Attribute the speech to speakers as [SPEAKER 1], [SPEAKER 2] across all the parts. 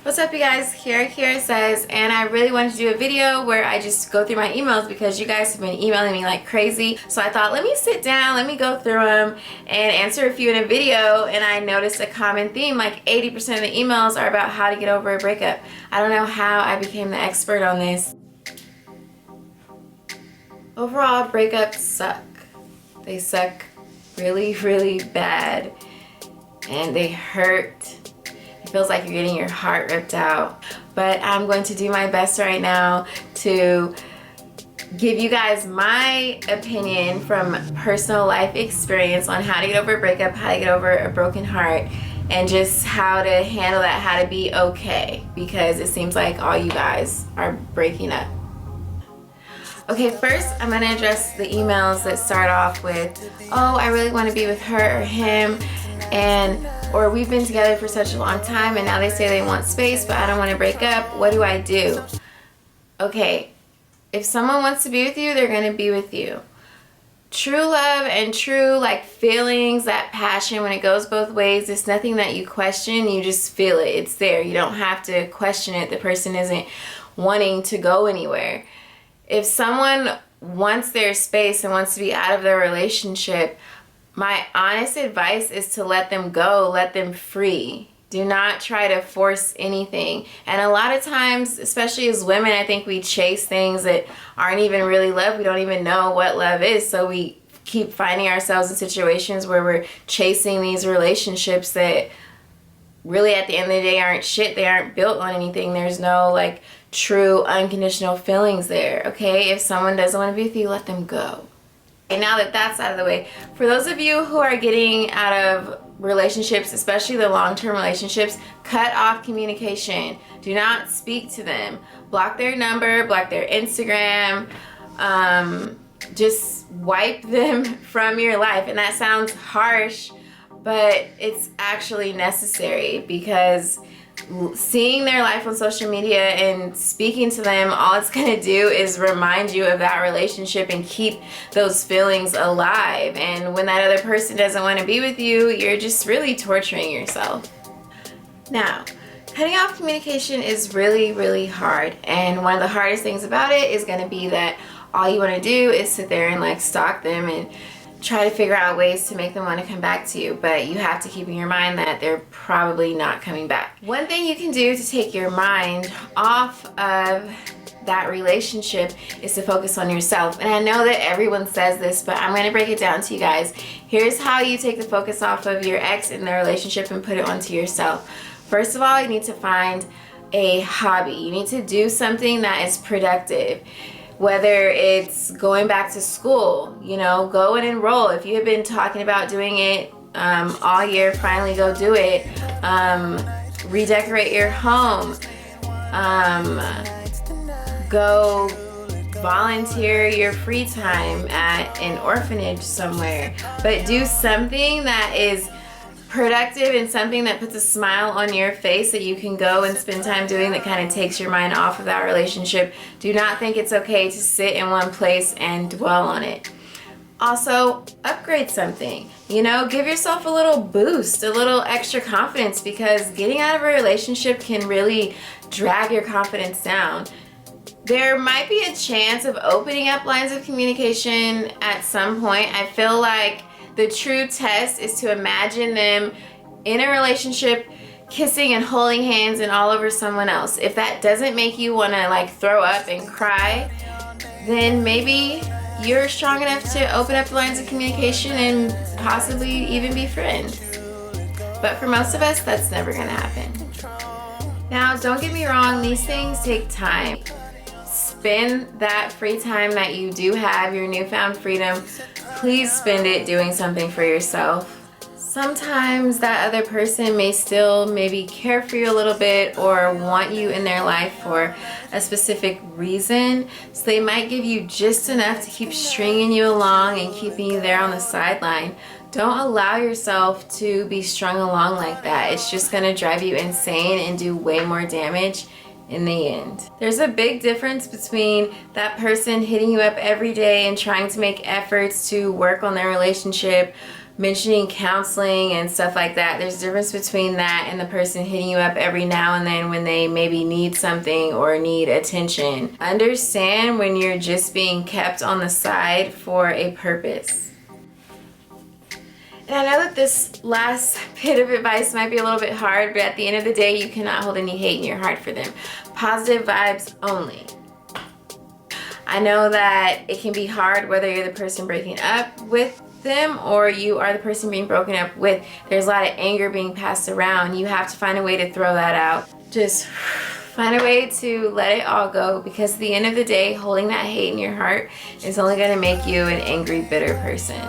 [SPEAKER 1] What's up, you guys? Here says, and I really wanted to do a video where I just go through my emails because you guys have been emailing me like crazy. So I thought, let me sit down, let me go through them and answer a few in a video. And I noticed a common theme, like 80% of the emails are about how to get over a breakup. I don't know how I became the expert on this. Overall, breakups suck. They suck really, really bad. And they hurt. It feels like you're getting your heart ripped out. But I'm going to do my best right now to give you guys my opinion from personal life experience on how to get over a breakup, how to get over a broken heart, and just how to handle that, how to be okay, because it seems like all you guys are breaking up. Okay, first I'm going to address the emails that start off with, oh, I really want to be with her or him, or we've been together for such a long time and now they say they want space but I don't want to break up. What do I do? Okay, if someone wants to be with you, they're going to be with you. True love and true like feelings, that passion, when it goes both ways, it's nothing that you question, you just feel it. It's there. You don't have to question it. The person isn't wanting to go anywhere. If someone wants their space and wants to be out of their relationship, my honest advice is to let them go, let them free. Do not try to force anything. And a lot of times, especially as women, I think we chase things that aren't even really love. We don't even know what love is. So we keep finding ourselves in situations where we're chasing these relationships that really at the end of the day aren't shit. They aren't built on anything. There's no like true unconditional feelings there. Okay, if someone doesn't want to be with you, let them go. And now that that's out of the way, for those of you who are getting out of relationships, especially the long-term relationships, cut off communication. Do not speak to them. Block their number, block their Instagram, just wipe them from your life. And that sounds harsh, but it's actually necessary, because seeing their life on social media and speaking to them, all it's going to do is remind you of that relationship and keep those feelings alive. And when that other person doesn't want to be with you, you're just really torturing yourself. Now, cutting off communication is really, really hard. And one of the hardest things about it is going to be that all you want to do is sit there and like stalk them and try to figure out ways to make them want to come back to you, but you have to keep in your mind that they're probably not coming back. One thing you can do to take your mind off of that relationship is to focus on yourself. And I know that everyone says this, but I'm going to break it down to you guys. Here's how you take the focus off of your ex in the relationship and put it onto yourself. First of all, you need to find a hobby. You need to do something that is productive. Whether it's going back to school, you know, go and enroll. If you have been talking about doing it all year, finally go do it. Redecorate your home. Go volunteer your free time at an orphanage somewhere. But do something that is productive and something that puts a smile on your face that you can go and spend time doing, that kind of takes your mind off of that relationship. Do not think it's okay to sit in one place and dwell on it. Also, upgrade something. You know, give yourself a little boost, a little extra confidence, because getting out of a relationship can really drag your confidence down. There might be a chance of opening up lines of communication at some point. I feel like the true test is to imagine them in a relationship, kissing and holding hands and all over someone else. If that doesn't make you want to like throw up and cry, then maybe you're strong enough to open up the lines of communication and possibly even be friends. But for most of us, that's never going to happen. Now, don't get me wrong, these things take time. Spend that free time that you do have, your newfound freedom, please spend it doing something for yourself. Sometimes that other person may still maybe care for you a little bit or want you in their life for a specific reason. So they might give you just enough to keep stringing you along and keeping you there on the sideline. Don't allow yourself to be strung along like that. It's just going to drive you insane and do way more damage in the end. There's a big difference between that person hitting you up every day and trying to make efforts to work on their relationship, mentioning counseling and stuff like that. There's a difference between that and the person hitting you up every now and then when they maybe need something or need attention. Understand when you're just being kept on the side for a purpose. And I know that this last bit of advice might be a little bit hard, but at the end of the day, you cannot hold any hate in your heart for them. Positive vibes only. I know that it can be hard whether you're the person breaking up with them or you are the person being broken up with. There's a lot of anger being passed around. You have to find a way to throw that out. Just find a way to let it all go, because at the end of the day, holding that hate in your heart is only going to make you an angry, bitter person.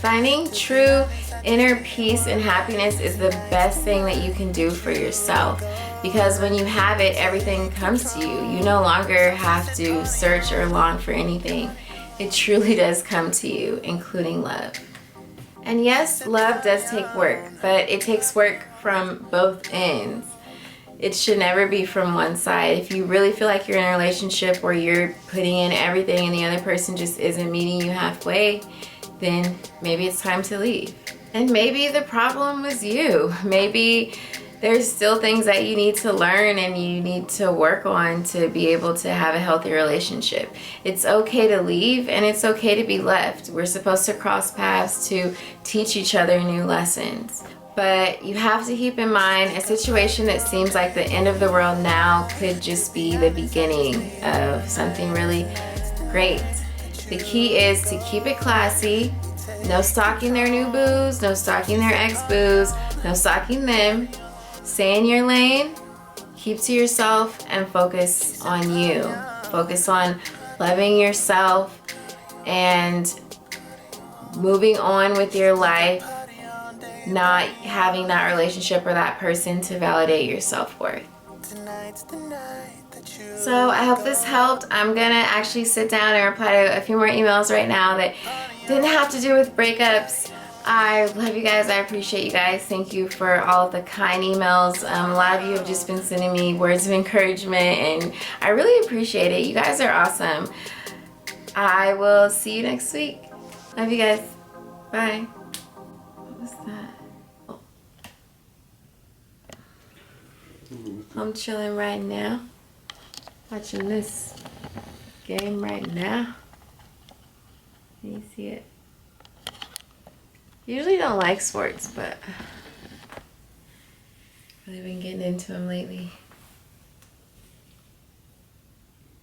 [SPEAKER 1] Finding true inner peace and happiness is the best thing that you can do for yourself, because when you have it, everything comes to you. You no longer have to search or long for anything. It truly does come to you, including love. And yes, love does take work, but it takes work from both ends. It should never be from one side. If you really feel like you're in a relationship where you're putting in everything and the other person just isn't meeting you halfway, then maybe it's time to leave. And maybe the problem was you. Maybe there's still things that you need to learn and you need to work on to be able to have a healthy relationship. It's okay to leave and it's okay to be left. We're supposed to cross paths to teach each other new lessons. But you have to keep in mind, a situation that seems like the end of the world now could just be the beginning of something really great. The key is to keep it classy. No stalking their new boos, no stalking their ex-boos, no stalking them. Stay in your lane, keep to yourself, and focus on you. Focus on loving yourself and moving on with your life, not having that relationship or that person to validate your self-worth. So I hope this helped. I'm gonna actually sit down and reply to a few more emails right now that didn't have to do with breakups. I love you guys. I appreciate you guys. Thank you for all of the kind emails. A lot of you have just been sending me words of encouragement and I really appreciate it. You guys are awesome. I will see you next week. Love you guys. Bye. What was that? Oh. I'm chilling right now. Watching this game right now. Can you see it? Usually don't like sports, but I've really been getting into them lately.